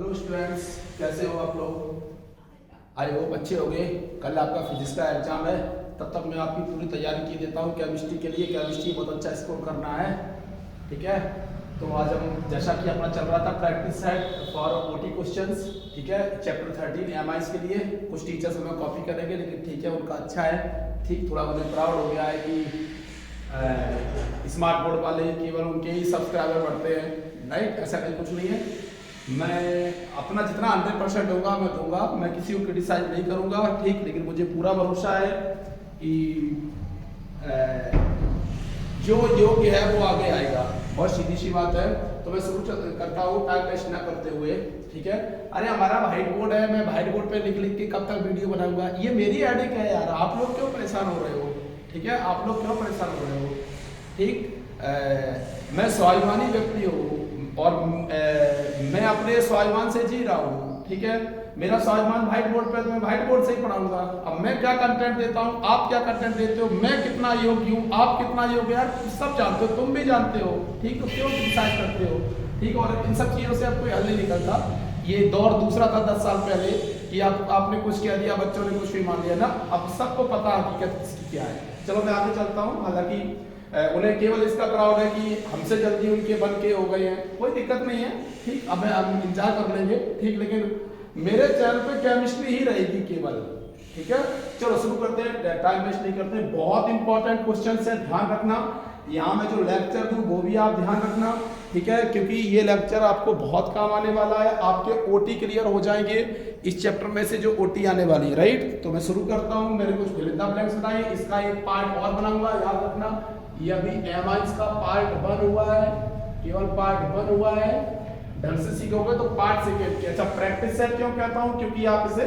Hello students, कैसे हो आप लोग? आई होप अच्छे होंगे। कल आपका फिजिक्स का एग्जाम है, तब तक मैं आपकी पूरी तैयारी की देता हूँ। केमिस्ट्री के लिए केमिस्ट्री बहुत अच्छा स्कोर करना है, ठीक है। तो आज हम जैसा कि अपना चल रहा था practice set for OT questions, ठीक है, चैप्टर 13 एमआईज के लिए। कुछ टीचर्स हमें कॉपी करेंगे, लेकिन ठीक है, उनका अच्छा है, ठीक। थोड़ा मुझे प्राउड हो गया है कि स्मार्ट बोर्ड वाले केवल उनके ही सब्सक्राइबर बढ़ते हैं, राइट? ऐसा कहीं कुछ नहीं है। मैं अपना जितना 100% होगा मैं दूंगा, मैं किसी को क्रिटिसाइज नहीं करूंगा, ठीक। लेकिन मुझे पूरा भरोसा है कि जो योग्य है वो आगे आएगा, बहुत सीधी सी बात है। तो मैं शुरू करता हूँ टाइम वेस्ट ना करते हुए, ठीक है। अरे हमारा व्हाइट बोर्ड है, मैं व्हाइट बोर्ड पे लिख लिख के कब तक वीडियो बनाऊंगा? ये मेरी हेडेक है यार, आप लोग क्यों परेशान हो रहे हो? ठीक है, आप लोग क्यों परेशान हो रहे हो? ठीक, मैं स्वाभिमानी व्यक्ति हूँ और मैं अपने स्वाभिमान से जी रहा हूँ, ठीक है। मेरा स्वाभिमान व्हाइट बोर्ड पे, तो मैं व्हाइट बोर्ड से ही पढ़ाऊंगा। अब मैं क्या कंटेंट देता हूँ, आप क्या कंटेंट देते हो, मैं कितना योग्य हूँ, आप कितना योग्य, यार सब जानते हो, तुम भी जानते हो, ठीक। तो क्यों क्रिटिसाइज करते हो, ठीक। और इन सब चीजों से अब कोई हल नहीं निकलता। ये दौर दूसरा था 10 साल पहले कि आपने कुछ कह दिया, बच्चों ने कुछ भी मान लिया ना। अब सबको पता हकीकत इसकी क्या है। चलो मैं आगे चलता हूँ। हालांकि उन्हें केवल इसका प्राउड है कि हमसे जल्दी उनके बन के हो गए हैं, कोई दिक्कत नहीं है, ठीक। अब हम इंतजार कर लेंगे, ठीक। लेकिन मेरे चैनल पे केमिस्ट्री ही रहेगी केवल, ठीक है। चलो शुरू करते हैं, टाइम वेस्ट नहीं करते। बहुत इंपॉर्टेंट क्वेश्चन है, ध्यान रखना। यहाँ मैं जो लेक्चर दूं वो भी आप ध्यान रखना, ठीक है, क्योंकि ये लेक्चर आपको बहुत काम आने वाला है। आपके ओटी क्लियर हो जाएंगे इस चैप्टर में से जो ओटी आने वाली है, राइट। तो मैं शुरू करता हूँ। मेरे कुछ फिलिंदा ब्लैंक्स बताइए, इसका एक पार्ट और बनाऊंगा, याद रखना। ये अभी एमआईज का पार्ट 1 हुआ है, केवल पार्ट 1 हुआ है। ढंग से सीखोगे तो पार्ट सेकेंड। अच्छा, प्रैक्टिस सेट क्यों कहता हूं? क्योंकि आप इसे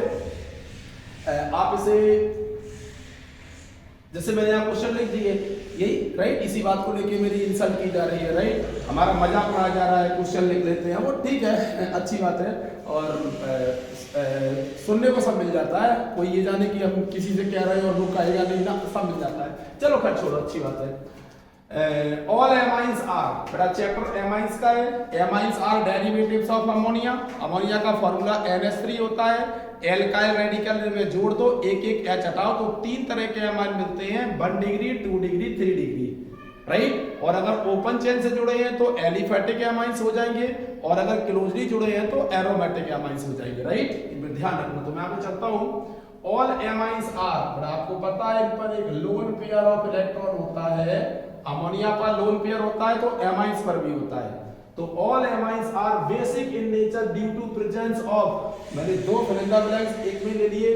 जैसे मैंने यहाँ क्वेश्चन लिख दिए, यही राइट, इसी बात को लेके मेरी इंसल्ट की जा रही है, राइट। हमारा मजाक उड़ाया जा रहा है, क्वेश्चन लिख लेते हैं, वो ठीक है, अच्छी बात है। और सुनने को सब मिल जाता है, कोई ये जाने कि हम किसी से कह रहे हैं और वो कहेगा नहीं ना, सब मिल जाता है। चलो खैर छोड़ो, अच्छी बात है। ऑल एमाइंस आर, बड़ा चैप्टर एमाइंस का है। Amines are derivatives of ammonia. Ammonia का फॉर्मूला NH3 होता है। एल्काइल रेडिकल में जोड़ दो, एक एक H हटाओ, तो 3 तरह के एमाइन मिलते हैं, 1 डिग्री, 2 डिग्री, 3 डिग्री, राइट। और अगर ओपन चेन से जुड़े हैं तो एलिफेटिक एमाइंस हो जाएंगे, और अगर क्लोजली जुड़े हैं तो एरोमेटिक एमाइंस हो जाएंगे, राइट। इनमें ध्यान रखना। तो मैं आपको चलता हूं। ऑल एमाइंस आर, आपको पता है इन पर एक लोन पेयर ऑफ इलेक्ट्रॉन होता है। अमोनिया पर लोन पेयर होता है तो एमाइंस पर भी होता है। तो all amines are basic in nature due to presence of, मैंने 2 फिलिंदा ब्लैंक्स एक में ले लिए,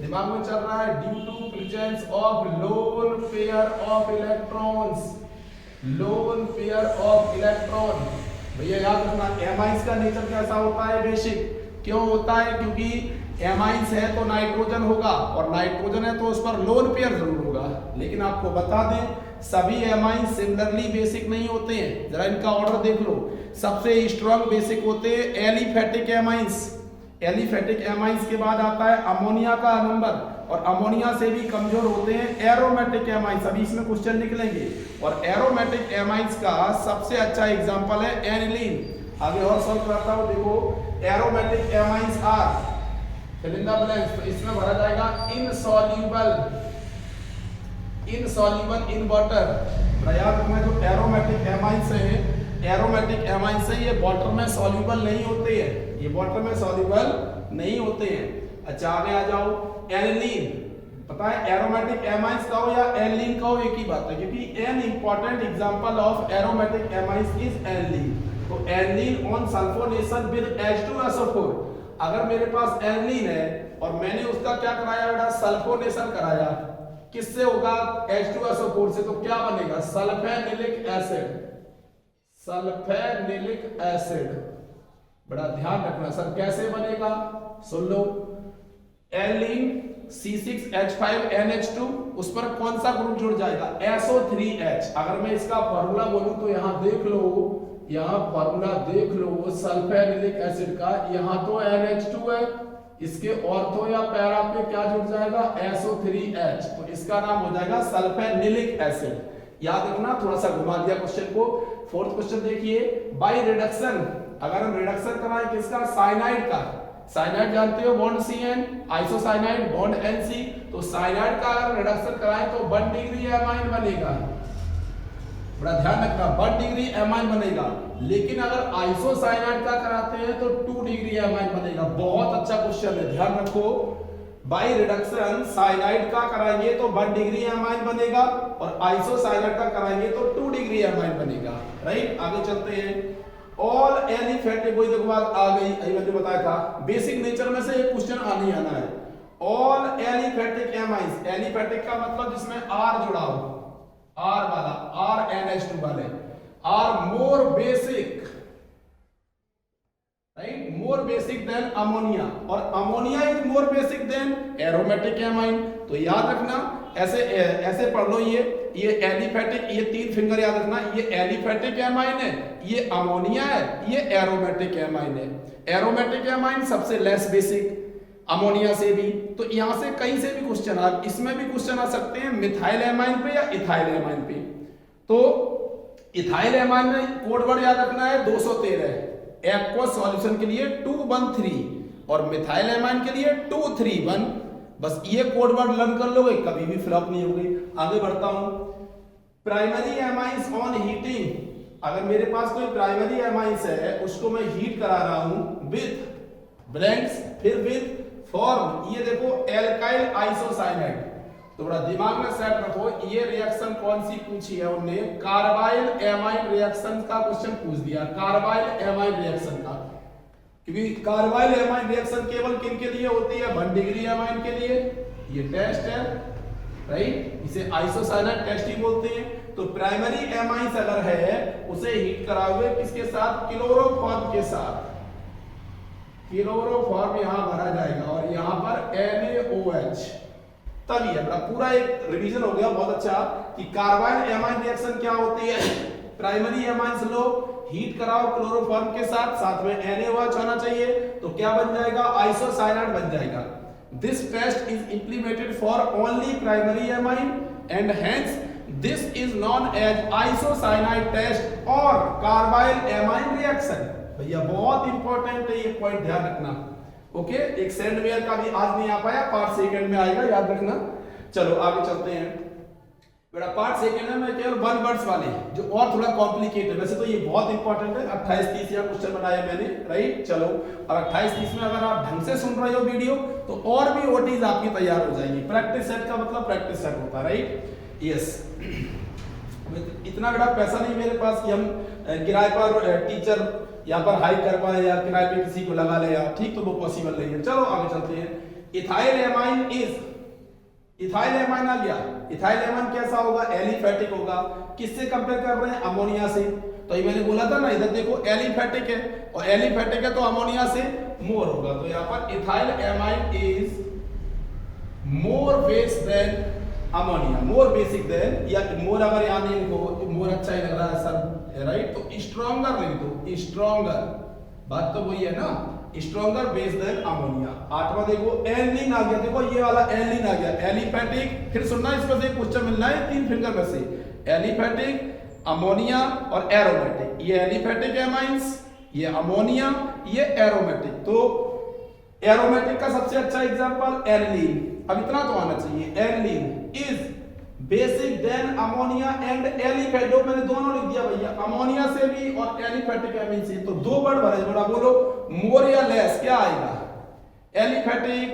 दिमाग में चल रहा है, due to presence of lone pair of electrons. Lone pair of electron, भैया याद रखना, एमाइंस का नेचर कैसा होता है? बेसिक। क्यों होता है? क्योंकि एमाइंस है तो नाइट्रोजन होगा, और नाइट्रोजन है तो उस पर लोन पेयर जरूर होगा। लेकिन आपको बता दें, सभी एमाइंस सिमिलरली बेसिक नहीं होते हैं। जरा इनका ऑर्डर देख लो। सबसे स्ट्रॉन्ग बेसिक होते हैं एलिफेटिक एमाइंस। एलिफेटिक एमाइंस के बाद आता है अमोनिया का नंबर, और अमोनिया से भी कमजोर होते हैं एरोमेटिक एमाइंस। अभी इसमें क्वेश्चन निकलेंगे। और एरोमेटिक एमाइंस का सबसे अच्छा एग्जांपल है एनिलीन। आगे और सॉल्व करता हूं, देखो। Aromatic amines are, fill in the blanks, तो इसमें भरा जाएगा इनसॉल्यूबल इन वाटर। याद रखना, जो एरोमेटिक एमाइंस है, एरोमेटिक एमाइंस है, ये वाटर में सॉल्यूबल नहीं होते हैं, ये वाटर में सॉल्यूबल नहीं होते हैं। अच्छा आगे आ जाओ। एनिलीन, पता है एरोमेटिक एमाइंस का हो या एनिलीन का हो, एक ही बात है, क्योंकि an important example of aromatic amines is aniline. तो aniline on sulphonation with H2SO4। अगर मेरे पास एनिलीन है और मैंने उसका क्या कराया बेटा? सल्फोनेशन कराया, किससे होगा? H2SO4 से। तो क्या बनेगा? सल्फेनिलिक एसिड। सल्फेनिलिक एसिड, बड़ा ध्यान रखना सर, कैसे बनेगा? सुन लो। एलिन C6H5NH2, उस पर कौन सा ग्रुप जुड़ जाएगा? SO3H। अगर मैं इसका फॉर्मूला बोलूं तो यहां देख लो, यहां फॉर्मूला देख लो सल्फेनिलिक एसिड का। यहां तो NH2 है, इसके ऑर्थो या पैरा पे क्या जुड़ जाएगा? SO3H। तो इसका नाम हो जाएगा सल्फेनिलिक एसिड। याद रखना, थोड़ा सा घुमा दिया क्वेश्चन को। फोर्थ क्वेश्चन देखिए, बाय रिडक्शन, अगर हम रिडक्शन कराएं किसका, साइनाइड का, साइनाइड जानते हो bond CN, isocyanide bond NC, तो साइनाइड का अगर रिडक्शन कराएं तो 1 डिग्री एमाइन बनेगा, बड़ा ध्यान रखना 1 डिग्री एमाइन बनेगा। लेकिन अगर आइसोसाइनाइड का कराते हैं तो 2 डिग्री एमाइन बनेगा। बहुत अच्छा क्वेश्चन है, ध्यान रखो। बाय रिडक्शन साइनाइड का कराएंगे तो 1 डिग्री एमाइन बनेगा और आइसोसाइनाइड का कराएंगे तो 2 डिग्री एमाइन बनेगा, राइट। आगे चलते हैं, ऑल एलिफेटिक, वही देखो बात आ गई, अभी मैंने बताया था बेसिक नेचर में से एक क्वेश्चन आने आना है। ऑल एलिफेटिक एमाइंस, एलिफेटिक का मतलब जिसमें R जुड़ा हो, R वाला, RNH2 वाले, are more basic, right, more basic than ammonia, और ammonia is more basic than aromatic amine. तो याद रखना, ऐसे ऐसे पढ़ लो, ये एलिफेटिक, ये 3 फिंगर याद रखना, ये एलिफेटिक एमाइन है, ये अमोनिया है, ये एरोमेटिक एमाइन है। एरोमेटिक एमाइन सबसे लेस बेसिक, अमोनिया से भी। तो यहां से कहीं से भी क्वेश्चन आ, इसमें भी क्वेश्चन आ सकते हैं मिथाइल एमाइन पे या इथाइल एमाइन पे। तो इथाइल एमाइन में कोड वर्ड याद रखना है 213, एक्वस सॉल्यूशन के लिए 213 और मिथाइल एमाइन के लिए 231। बस ये कोड वर्ड लर्न कर लोगे, कभी भी फ्लॉप नहीं होगी। आगे बढ़ता हूं, प्राइमरी एमाइंस ऑन हीटिंग, अगर मेरे पास कोई प्राइमरी एमाइंस है उसको मैं हीट करा रहा हूं विथ ब्लैंक्स, फिर विथ फॉर्म, ये देखो एल्काइल आइसोसाइनाइड। तो बड़ा दिमाग में सेट रखो, ये रिएक्शन कौन सी पूछी है उन्होंने, कार्बाइल एमाइन रिएक्शन का क्वेश्चन पूछ दिया, कार्बाइल एमाइन रिएक्शन का। क्योंकि कार्बाइल एमाइन रिएक्शन केवल किन के लिए होती है, 1 डिग्री एमाइन के लिए। ये टेस्ट है, राइट, इसे आइसोसाइनाइड टेस्ट ही बोलते हैं। तो प्राइमरी एमाइंस अगर है उसे हीट कराओगे किसके साथ, क्लोरोफॉर्म के साथ। क्लोरोफॉर्म यहां भरा जाएगा और यहां पर NaOH, तभी है। पूरा एक रिवीजन हो गया, बहुत अच्छा, कि कार्बाइल एमाइन रिएक्शन क्या होती है, प्राइमरी एमाइंस लो, हीट कराओ क्लोरोफॉर्म के साथ, साथ में NaOH होना चाहिए, तो क्या बन जाएगा, आइसोसाइनाइड बन जाएगा। This test is implemented for only primary amine and hence this is known as isocyanide test और कार्बाइल एमाइन रिएक्शन। भैया बहुत इंपॉर्टेंट है, ये पॉइंट ध्यान रखना। ओके, एक सैंडवेयर का भी आज नहीं आ पाया, पार्ट सेकंड में आएगा, याद रखना। चलो आगे चलते हैं बेटा, पार्ट सेकंड में मैं केवल 1 वर्ड्स वाले जो और थोड़ा कॉम्प्लिकेटेड है, वैसे तो ये बहुत इंपॉर्टेंट है। 28-30 या क्वेश्चन बनाया मैंने, राइट। चलो, और 28-30 में अगर आप ढंग से सुन रहे हो वीडियो तो और भी ओटीज आपकी तैयार हो जाएंगी। प्रैक्टिस सेट का मतलब प्रैक्टिस सेट होता है, राइट। यस, इतना बड़ा पैसा नहीं मेरे पास कि हम किराए पर टीचर यहाँ पर हाइक कर पाए या किराए पे किसी को लगा ले यार, ठीक, तो वो पॉसिबल नहीं है। चलो आगे चलते हैं। Ethyl amine is, ethyl amine आ गया। इथाइल एमाइन कैसा होगा, एलिफेटिक होगा। किससे कंपेयर कर रहे हैं, अमोनिया से। तो ये मैंने बोला था ना, इधर देखो एलिफेटिक है और एलिफेटिक है तो अमोनिया से मोर होगा। तो यहाँ पर ethyl amine is more base than ammonia, more basic than, या मोर अगर यहाँ नहीं लिखो, मोर अच्छा ही लग रहा है सर, राइट, तो स्ट्रॉन्गर लिख दो, स्ट्रॉन्गर, बात तो वही है ना, स्ट्रॉन्गर बेस देन अमोनिया। 8वां देखो एलिन आ गया, देखो ये वाला एलिन आ गया, एलिफेटिक। फिर सुनना, इसमें से क्वेश्चन मिलना है 3 फिंगर में से, एलिफेटिक, अमोनिया और एरोमेटिक। ये एलिफेटिक एमाइंस, ये अमोनिया, ये एरोमेटिक। तो एरोमेटिक का सबसे अच्छा एग्जांपल एलिन, अब इतना तो आना चाहिए, aniline is basic than ammonia and aliphatic. मैंने दोनों लिख दिया भैया, अमोनिया से भी और एलिफेटिक एमाइन से। तो 2 वर्ड भरे, बड़ा बोलो मोर या लेस, क्या आएगा, एलिफेटिक,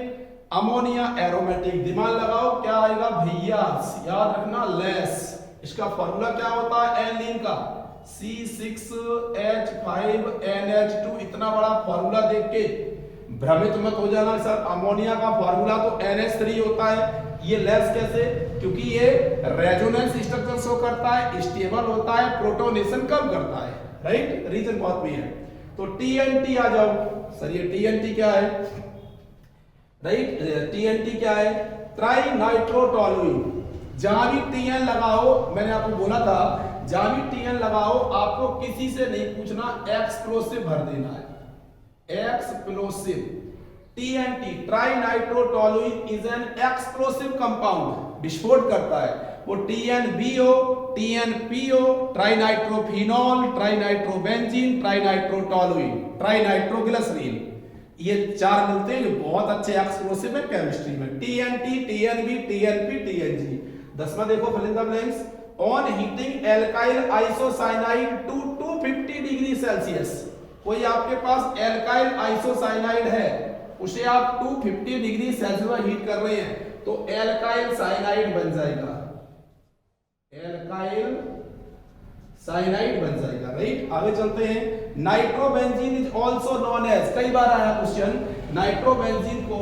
अमोनिया, एरोमेटिक। दिमाग लगाओ क्या आएगा भैया, याद रखना लेस। इसका फॉर्मूला क्या होता है एलिन का, C6H5NH2। इतना बड़ा फॉर्मूला देख के भ्रमित मत हो जाना सर, अमोनिया का फॉर्मूला तो NH3 होता है, ये लेस कैसे, क्योंकि ये रेजोनेंस स्ट्रक्चर शो करता है, स्टेबल होता है, प्रोटोनेशन कम करता है, राइट, रीजन बहुत भी है। तो TNT आ जाओ सर, ये TNT क्या है, राइट, TNT क्या है, ट्राई नाइट्रोटोलुइन। जहां भी TN लगाओ, मैंने आपको बोला था जहां भी TN लगाओ आपको किसी से नहीं पूछना, एक्सप्लोसिव भर देना है, explosive. TNT try nitrotoluene is an explosive compound, विस्फोट करता है। वो TnBO, TnPO, ट्राइनाइट्रोफिनॉल, ट्राइनाइट्रोबेंजीन, ट्राइनाइट्रोटोलुइन, ट्राइनाइट्रोग्लिसरीन, ये 4 मिलते हैं जो बहुत अच्छे एक्सप्लोसिव है केमिस्ट्री में। TNT, TNB, TNP, TNG। 10वां देखो fill in the blanks. On heating alkyl isocyanide to 250 degree Celsius, कोई आपके पास एल्काइल आइसोसाइनाइड है, उसे आप 250 डिग्री सेल्सियस पर हीट कर रहे हैं तो एल्काइल साइनाइड बन जाएगा, एल्काइल साइनाइड बन जाएगा, राइट। आगे चलते हैं। Nitrobenzene is also known as, कई बार आया क्वेश्चन, नाइट्रोबेंजीन को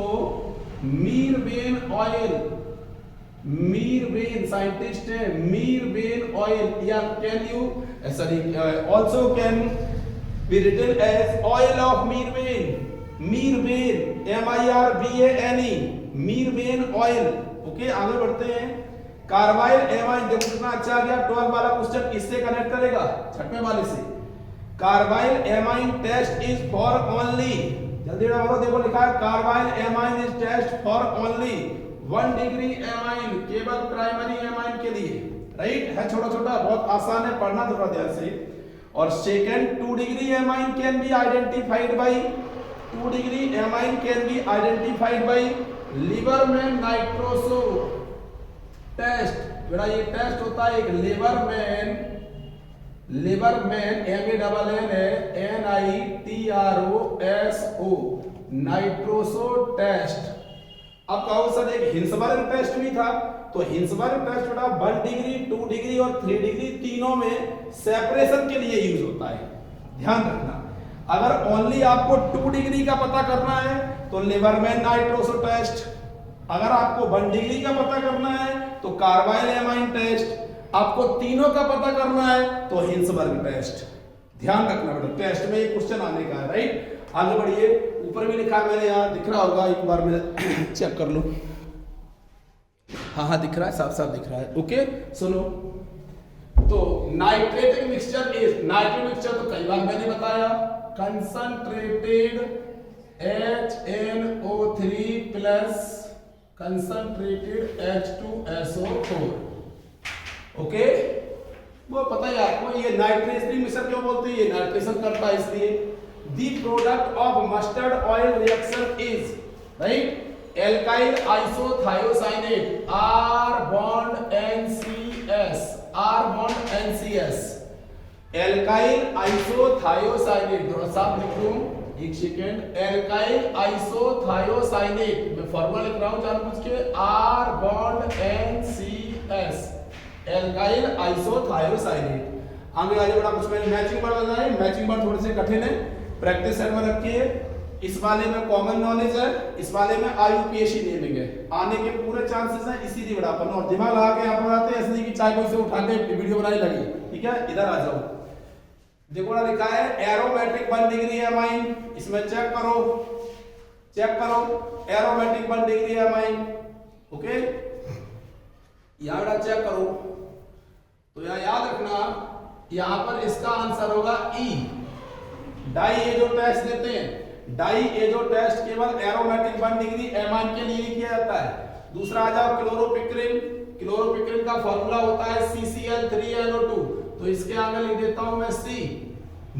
मीरबेन ऑयल, मीरबेन साइंटिस्ट है, मीरबेन ऑयल, या can you sorry also can be written as oil of mirbane, mirbane, MIRBANE, mirbane oil. Okay, आगे बढ़ते हैं। कार्बाइल एमाइन, देखो कितना अच्छा आ गया, 12 वाला क्वेश्चन इससे कनेक्ट करेगा 6वें वाले से। Carbylamine test is for only, जल्दी बोलो, देखो लिखा है carbylamine is test for only 1 degree amine, केवल प्राइमरी एमाइन के लिए, राइट। है छोटा छोटा, बहुत आसान है, पढ़ना थोड़ा ध्यान से। और second 2 degree amine can be identified by, 2 degree amine can be identified by Liebermann nitroso test. बेटा ये टेस्ट होता है एक लिबरमैन, लिबरमैन MANN है, NITROSO, नाइट्रोसो टेस्ट। अब कहो सर एक हिंसबर्ग टेस्ट भी था, तो हिंसबर्ग टेस्ट बेटा 1 डिग्री, 2 डिग्री और 3 डिग्री तीनों में सेपरेशन के लिए यूज होता है, ध्यान रखना। अगर ओनली आपको 2 डिग्री का पता करना है तो लिबरमैन नाइट्रोसो टेस्ट, अगर आपको 1 डिग्री का पता करना है तो कार्बाइल एमाइन टेस्ट, आपको तीनों का पता करना है तो हिंसबर्ग टेस्ट। ध्यान रखना बेटा, टेस्ट में ये क्वेश्चन आने का है, राइट। आगे बढ़िए, ऊपर भी लिखा है मैंने, यहाँ दिख रहा होगा, एक बार मैं चेक कर लूं। हाँ दिख रहा है, साफ साफ दिख रहा है। ओके सुनो, तो नाइट्रेटिक मिक्सचर इज, नाइट्रेटिक मिक्सचर तो कई बार मैंने बताया, concentrated HNO3 plus concentrated H2SO4। Okay, वो पता है आपको, ये नाइट्रेशन मिक्सचर क्यों बोलते हैं, ये नाइट्रेशन करता है इसलिए। The product of mustard oil reaction is, right, alkyl isothiocyanate, R bond NCS, R bond NCS, alkyl isothiocyanate. थोड़ा साफ लिख लूं, एक सेकेंड, एल्काइल आइसोथायोसाइनेट, मैं फॉर्मूला लिख रहा हूं जानबूझ के, R bond NCS, alkyl isothiocyanate. आगे आगे बड़ा कुछ मैंने मैचिंग बार बताया है, मैचिंग बार थोड़े से कठिन है, प्रैक्टिस सेट में रखिए। इस वाले में कॉमन नॉलेज है, इस वाले में IUPAC नेमिंग है, आने के पूरे चांसेस हैं, इसीलिए बड़ा अपन और दिमाग लगा के यहाँ पर आते हैं, इसलिए कि चाहे कोई से उठा के वीडियो बनाने लगी, ठीक है। इधर आ जाओ, देखो ना लिखा है एरोमेटिक 1 डिग्री एमाइन, इसमें चेक करो, चेक करो, एरोमेटिक 1 डिग्री एमाइन। ओके, यहाँ चेक करो, तो यहाँ याद रखना, यहाँ पर इसका आंसर होगा E। डाई एजो टेस्ट देते हैं, डाई एजो टेस्ट केवल एरोमेटिक 1 डिग्री एमाइन के लिए किया जाता है। दूसरा आ जाओ क्लोरोपिक्रिन, क्लोरोपिक्रिन का फॉर्मूला होता है CCl3NO2, तो इसके आगे लिख देता हूं मैं C।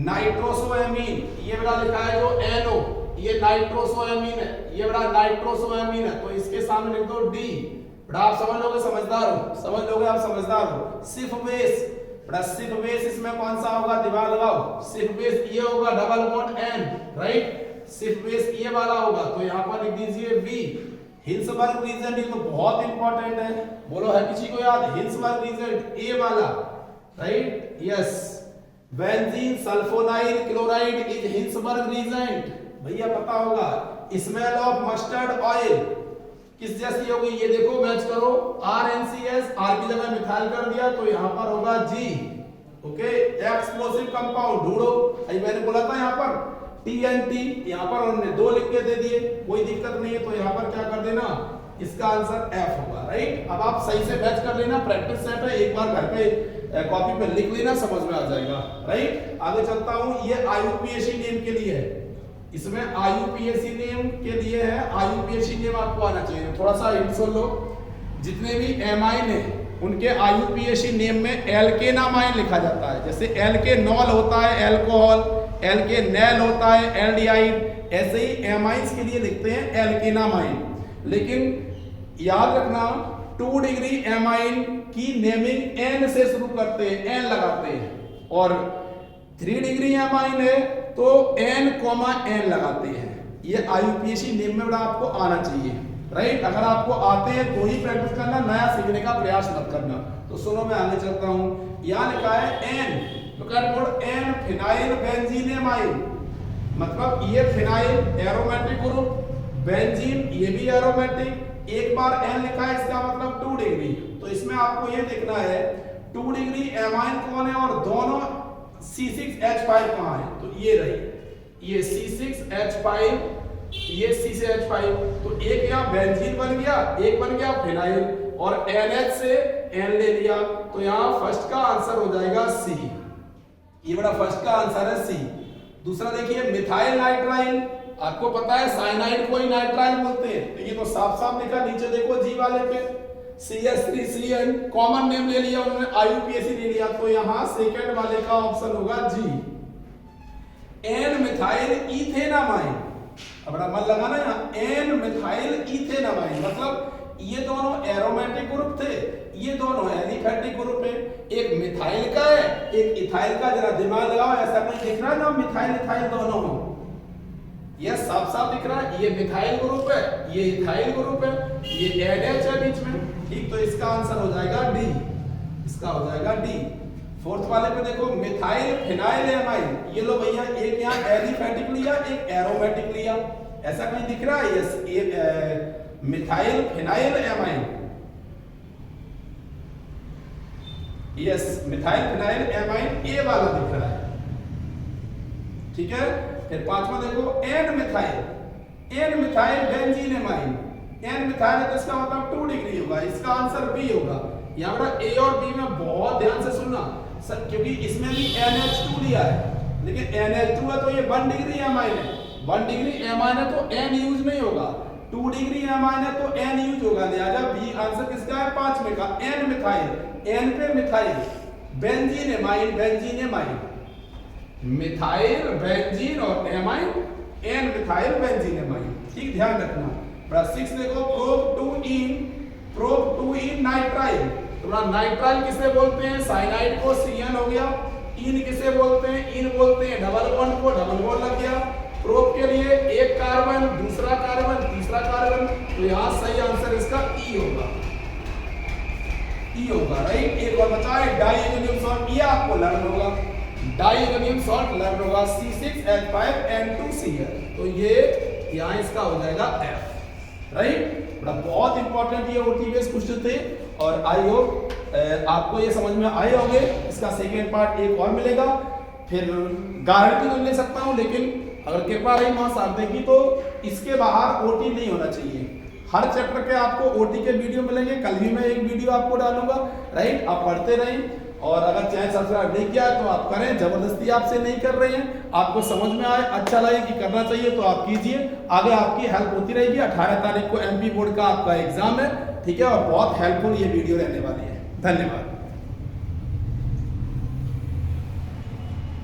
नाइट्रोसोएमीन, ये बड़ा लिखा है जो NO, ये नाइट्रोसोएमीन है, ये बड़ा नाइट्रोसोएमीन है, तो इसके सामने लिख दो D। बड़ा आप समझ लोगे, समझदार हो, समझ लोगे आप, समझदार हो। सिर्फ बेस, बड़ा सिर्फ बेस इसमें कौन सा होगा, दिमाग लगाओ, सिर्फ बेस ये होगा, डबल बॉन्ड N, राइट, सिर्फ बेस ये वाला होगा, तो यहाँ पर लिख दीजिए V। हिल्सबर्ग रीजेंट, ये तो बहुत इंपॉर्टेंट है, बोलो है किसी को याद, हिल्सबर्ग रीजेंट A वाला, right, yes. Benzene sulphonyl chloride is Hinsberg reagent, भैया पता होगा। स्मेल ऑफ मस्टर्ड ऑयल किस जैसी होगी, ये देखो मैच करो, RNCS, R की जगह मिथाइल कर दिया तो यहाँ पर होगा G। ओके, एक्सप्लोसिव कंपाउंड ढूंढो, अभी मैंने बोला था यहाँ पर TNT, यहाँ पर उन्होंने 2 लिख के दे दिए, कोई दिक्कत नहीं है, तो यहाँ पर क्या कर देना, इसका आंसर F होगा, राइट। अब आप सही से मैच कर लेना, प्रैक्टिस सेट है, एक बार घर पे कॉपी पे लिख लेना, समझ में आ जाएगा, राइट। आगे चलता हूँ, ये IUPAC नेम के लिए है, इसमें IUPAC नेम के लिए है, IUPAC नेम आपको आना चाहिए। थोड़ा सा हिंट सुन लो, जितने भी एमाइन है उनके IUPAC नेम में एल्केनामाइन लिखा जाता है। जैसे एल्केनॉल होता है एल्कोहल, एल्केनेल होता है एल्डिहाइड, ऐसे ही एमाइंस के लिए लिखते हैं एल्केनामाइन। लेकिन याद रखना 2 डिग्री एमाइन की नेमिंग एन से शुरू करते हैं, एन लगाते हैं, और 3 डिग्री एमाइन है तो एन कॉमा एन लगाते हैं। ये IUPAC नेम में आपको आना चाहिए, राइट। अगर आपको आते हैं तो ही प्रैक्टिस करना, नया सीखने का प्रयास मत करना। तो सुनो मैं आगे चलता हूं। यहां लिखा है एन, तो एन फिनाइल बेंजीनेमाइन, मतलब ये फिनाइल एरोमेटिक ग्रुप, बेंजीन ये भी एरोमेटिक। एक बार एन लिखा है इसका मतलब 2 डिग्री, तो इसमें आपको ये देखना है 2 डिग्री एमाइन कौन है और दोनों C6H5 कहां है। तो ये रही, ये C6H5, ये C6H5, तो एक यहाँ बेंजीन बन गया, एक बन गया फिनाइल, और NH से N ले लिया, तो यहाँ फर्स्ट का आंसर हो जाएगा C। ये बड़ा फर्स्ट का आंसर है C। दूसरा देखिए मिथाइल नाइट्राइल, आपको पता है साइनाइड को ही नाइट्राइल बोलते हैं, तो ये तो साफ साफ लिखा, नीचे देखो G वाले पे CS3CN कॉमन नेम ले लिया उन्होंने, IUPAC ले लिया, तो यहाँ सेकंड वाले का ऑप्शन होगा G। N मिथाइल इथेनामाइन, अब बड़ा मन लगाना यहाँ, N मिथाइल इथेनामाइन, मतलब ये दोनों एरोमेटिक ग्रुप थे, ये दोनों एलिफेटिक ग्रुप है। एक मिथाइल का है, एक इथाइल का, जरा दिमाग लगाओ, ऐसा कुछ दिख रहा है ना मिथाइल इथाइल दोनों हो, ये साफ साफ दिख रहा है, ये मिथाइल ग्रुप है, ये इथाइल ग्रुप है, ये NH है बीच में, ठीक। तो इसका आंसर हो जाएगा D, इसका हो जाएगा D। फोर्थ वाले पे देखो मिथाइल फिनाइल एमाइन, ये लो भैया, एक यहाँ एलिफेटिक लिया, एक एरोमेटिक लिया, ऐसा कहीं दिख रहा है? यस, ये methyl phenyl amine, yes methyl phenyl amine A वाला दिख रहा है, ठीक है। फिर पांचवा देखो N methyl benzene amine, N methyl है तो इसका मतलब 2 डिग्री होगा, इसका आंसर बी होगा। यहाँ पर ए और बी में बहुत ध्यान से सुनना सर, क्योंकि इसमें भी NH2 लिया है, लेकिन NH2 है तो ये 1 डिग्री एमाइन है, 1 डिग्री एमाइन है तो N यूज नहीं होगा, 2 डिग्री एमाइन है तो N यूज होगा, लिहाजा बी आंसर किसका है? 5 में का N मिथाइल, N पे methyl, benzene amine, benzene amine, methyl benzene और amine, N methyl benzene amine, ठीक ध्यान रखना। बड़ा 6 देखो प्रोप टू इन नाइट्राइल, तो नाइट्राइल किसे बोलते हैं? साइनाइड को, CN हो गया। इन किसे बोलते हैं? इन बोलते हैं डबल बॉन्ड को, डबल बॉन्ड लग गया। प्रोप के लिए एक कार्बन, दूसरा कार्बन, तीसरा कार्बन, तो यहाँ सही आंसर इसका E होगा, E होगा, राइट। एक और बचा है डाइएगोनियम सॉल्ट, ये आपको लर्न होगा, डाइएगोनियम सॉल्ट लर्न होगा, C6H5N2Cl, तो ये यहाँ इसका हो जाएगा F, राइट। बहुत इंपॉर्टेंट ये OT-बेस्ड क्वेश्चन थे, और आई होप आपको ये समझ में आए होंगे। इसका सेकेंड पार्ट एक और मिलेगा, फिर गारंटी नहीं ले सकता हूँ, लेकिन अगर कृपा रही मां साथ देगी तो इसके बाहर OT नहीं होना चाहिए। हर चैप्टर के आपको OT के वीडियो मिलेंगे, कल भी मैं एक वीडियो आपको डालूंगा, राइट। आप पढ़ते रहें, और अगर चैनल सब्सक्राइब नहीं किया है तो आप करें, जबरदस्ती आपसे नहीं कर रहे हैं, आपको समझ में आए, अच्छा लगे कि करना चाहिए तो आप कीजिए, आगे आपकी हेल्प होती रहेगी। 18 तारीख को MP बोर्ड का आपका एग्जाम है, ठीक है, और बहुत हेल्पफुल ये वीडियो रहने वाली है। धन्यवाद।